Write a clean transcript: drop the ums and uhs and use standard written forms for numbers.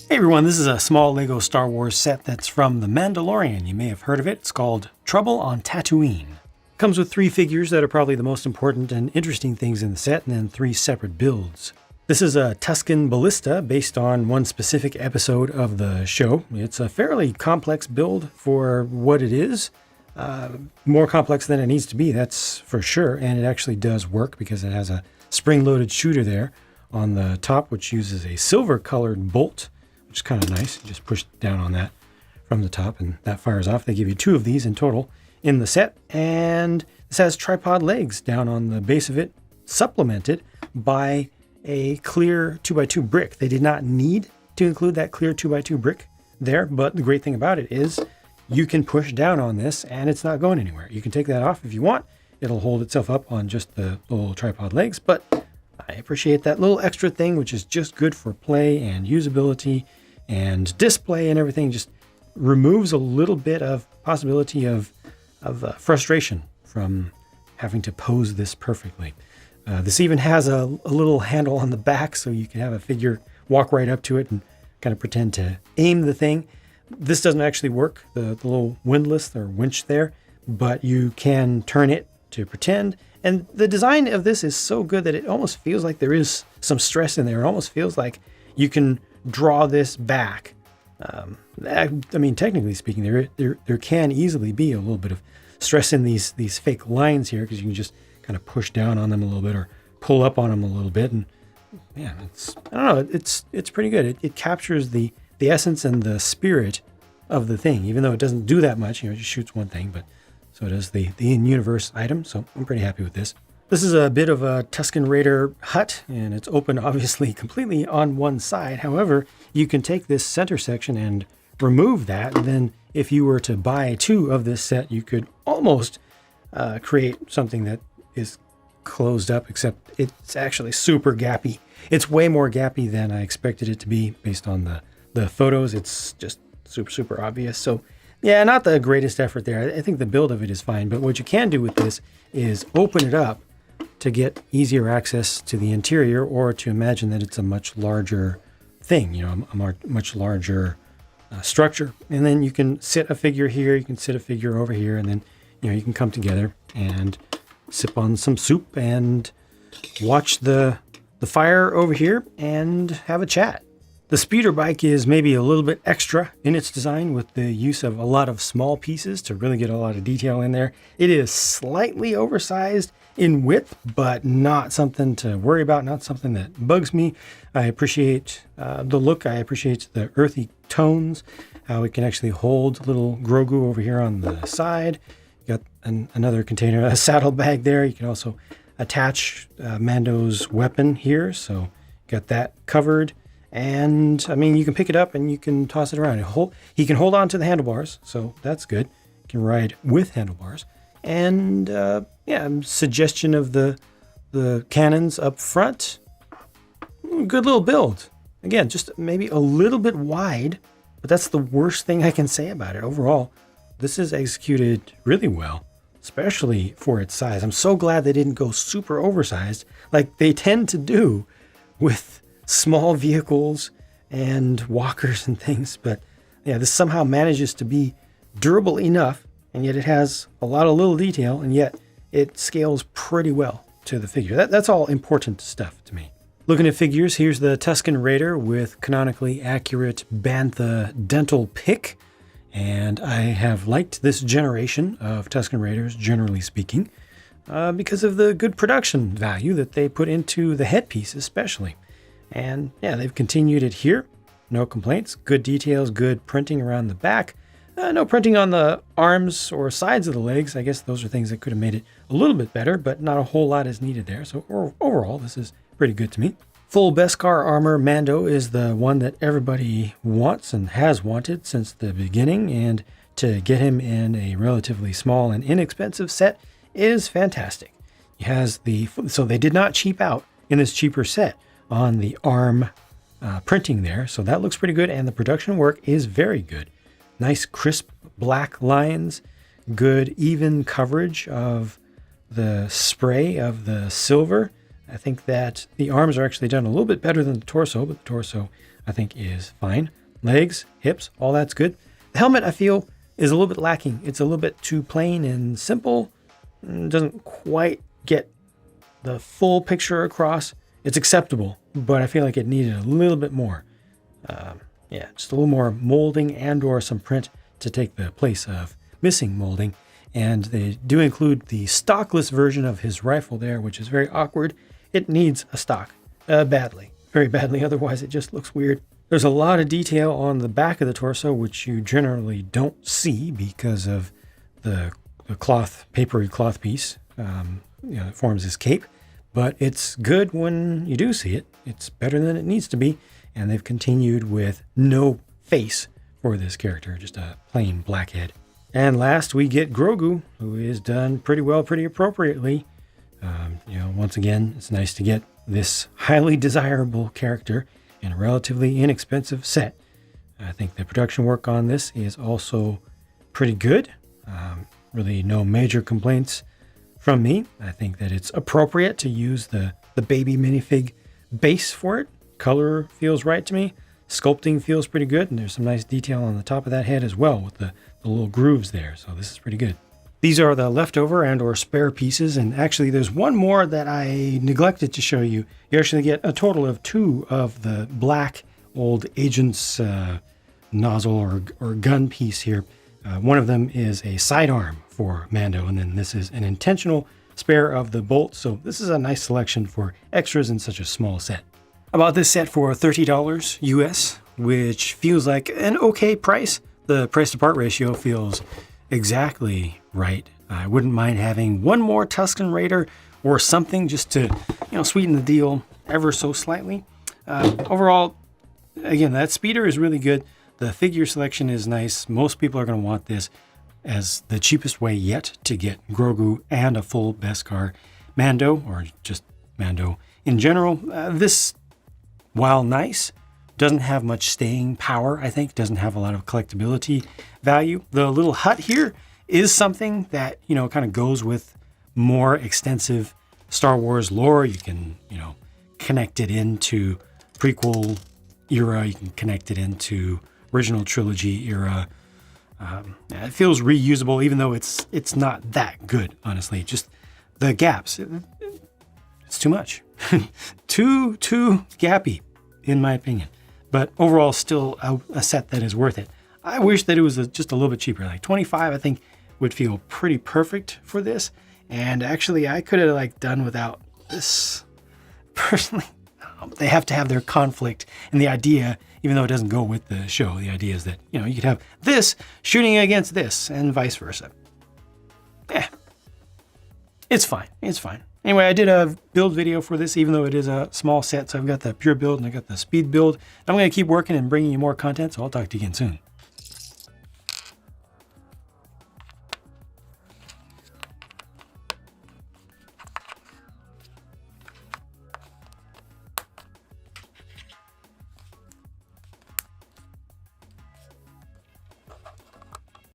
Hey everyone, this is a small LEGO Star Wars set that's from The Mandalorian. You may have heard of it. It's called Trouble on Tatooine. Comes with 3 figures that are probably the most important and interesting things in the set, and then 3 separate builds. This is a Tusken ballista based on one specific episode of the show. It's a fairly complex build for what it is. More complex than it needs to be, that's for sure, and it actually does work because it has a spring-loaded shooter there on the top, which uses a silver-colored bolt, which is kind of nice. You just push down on that from the top and that fires off. They give you 2 of these in total in the set, and this has tripod legs down on the base of it, supplemented by a clear 2x2 brick. They did not need to include that clear 2x2 brick there, but the great thing about it is you can push down on this and it's not going anywhere. You can take that off if you want. It'll hold itself up on just the little tripod legs, but I appreciate that little extra thing, which is just good for play and usability and display and everything. Just removes a little bit of possibility of frustration from having to pose this perfectly. This even has a little handle on the back, so you can have a figure walk right up to it and kind of pretend to aim the thing. This doesn't actually work, the little windlass or winch there, but you can turn it to pretend. And the design of this is so good that it almost feels like there is some stress in there. It almost feels like you can draw this back. I mean, technically speaking, there can easily be a little bit of stress in these fake lines here, because you can just kind of push down on them a little bit or pull up on them a little bit. And yeah, I don't know, it's pretty good. It captures the essence and the spirit of the thing, even though it doesn't do that much. You know, it just shoots one thing, but so it is the in-universe item. So I'm pretty happy with this. This is a bit of a Tusken Raider hut, and it's open obviously completely on one side. However, you can take this center section and remove that. And then if you were to buy 2 of this set, you could almost create something that is closed up, except it's actually super gappy. It's way more gappy than I expected it to be based on the photos. It's just super obvious. So yeah, not the greatest effort there. I think the build of it is fine, but what you can do with this is open it up to get easier access to the interior, or to imagine that it's a much larger thing, you know, a much larger structure. And then you can sit a figure here, you can sit a figure over here, and then, you know, you can come together and sip on some soup and watch the fire over here and have a chat. The speeder bike is maybe a little bit extra in its design, with the use of a lot of small pieces to really get a lot of detail in there. It is slightly oversized in width, but not something to worry about, not something that bugs me. I appreciate the look. I appreciate the earthy tones, how it can actually hold little Grogu over here on the side. You got another container, a saddlebag there. You can also attach Mando's weapon here, so you got that covered. And I mean, you can pick it up and you can toss it around. He can hold on to the handlebars, so that's good. You can ride with handlebars. And yeah, suggestion of the cannons up front. Good little build. Again, just maybe a little bit wide, but that's the worst thing I can say about it. Overall, this is executed really well, especially for its size. I'm so glad they didn't go super oversized like they tend to do with small vehicles and walkers and things. But yeah, this somehow manages to be durable enough, and yet it has a lot of little detail, and yet it scales pretty well to the figure. That's all important stuff to me. Looking at figures, here's the Tusken Raider with canonically accurate bantha dental pick. And I have liked this generation of Tusken Raiders, generally speaking, because of the good production value that they put into the headpiece especially. And yeah, they've continued it here. No complaints. Good details, good printing around the back. No printing on the arms or sides of the legs. I guess those are things that could have made it a little bit better, but not a whole lot is needed there. So overall, this is pretty good to me. Full Beskar armor Mando is the one that everybody wants and has wanted since the beginning, and to get him in a relatively small and inexpensive set is fantastic. He has so they did not cheap out in this cheaper set on the arm printing there, so that looks pretty good, and the production work is very good. Nice crisp black lines, good even coverage of the spray of the silver. I think that the arms are actually done a little bit better than the torso, but the torso I think is fine. Legs, hips, all that's good. The helmet, I feel, is a little bit lacking. It's a little bit too plain and simple. Doesn't quite get the full picture across. It's acceptable, but I feel like it needed a little bit more. Yeah, just a little more molding and or some print to take the place of missing molding. And they do include the stockless version of his rifle there, which is very awkward. It needs a stock badly, very badly. Otherwise, it just looks weird. There's a lot of detail on the back of the torso, which you generally don't see because of the cloth, papery cloth piece. It forms his cape, but it's good when you do see it. It's better than it needs to be. And they've continued with no face for this character, just a plain black head. And last, we get Grogu, who is done pretty well, pretty appropriately. Once again, it's nice to get this highly desirable character in a relatively inexpensive set. I think the production work on this is also pretty good. Really no major complaints from me. I think that it's appropriate to use the baby minifig base for it. Color feels right to me. Sculpting feels pretty good, and there's some nice detail on the top of that head as well with the little grooves there, so this is pretty good. These are the leftover and or spare pieces, and actually there's one more that I neglected to show you. You actually get a total of 2 of the black old Agent's nozzle or gun piece here. One of them is a sidearm for Mando, and then this is an intentional spare of the bolt, so this is a nice selection for extras in such a small set. I bought this set for $30 US, which feels like an okay price. The price to part ratio feels exactly right. I wouldn't mind having one more Tusken Raider or something just to, sweeten the deal ever so slightly. Overall, again, that speeder is really good. The figure selection is nice. Most people are going to want this as the cheapest way yet to get Grogu and a full Beskar Mando, or just Mando in general. This, while nice, doesn't have much staying power, I think. Doesn't have a lot of collectability value. The little hut here is something that, kind of goes with more extensive Star Wars lore. You can, connect it into prequel era. You can connect it into original trilogy era. It feels reusable, even though it's not that good, honestly. Just the gaps. It's too much. too gappy, in my opinion. But overall, still a set that is worth it. I wish that it was just a little bit cheaper. Like $25, I think, would feel pretty perfect for this. And actually, I could have done without this. Personally, they have to have their conflict. And the idea, even though it doesn't go with the show, the idea is that, you could have this shooting against this and vice versa. It's fine. It's fine. Anyway, I did a build video for this, even though it is a small set. So I've got the pure build and I got the speed build. I'm going to keep working and bringing you more content. So I'll talk to you again soon.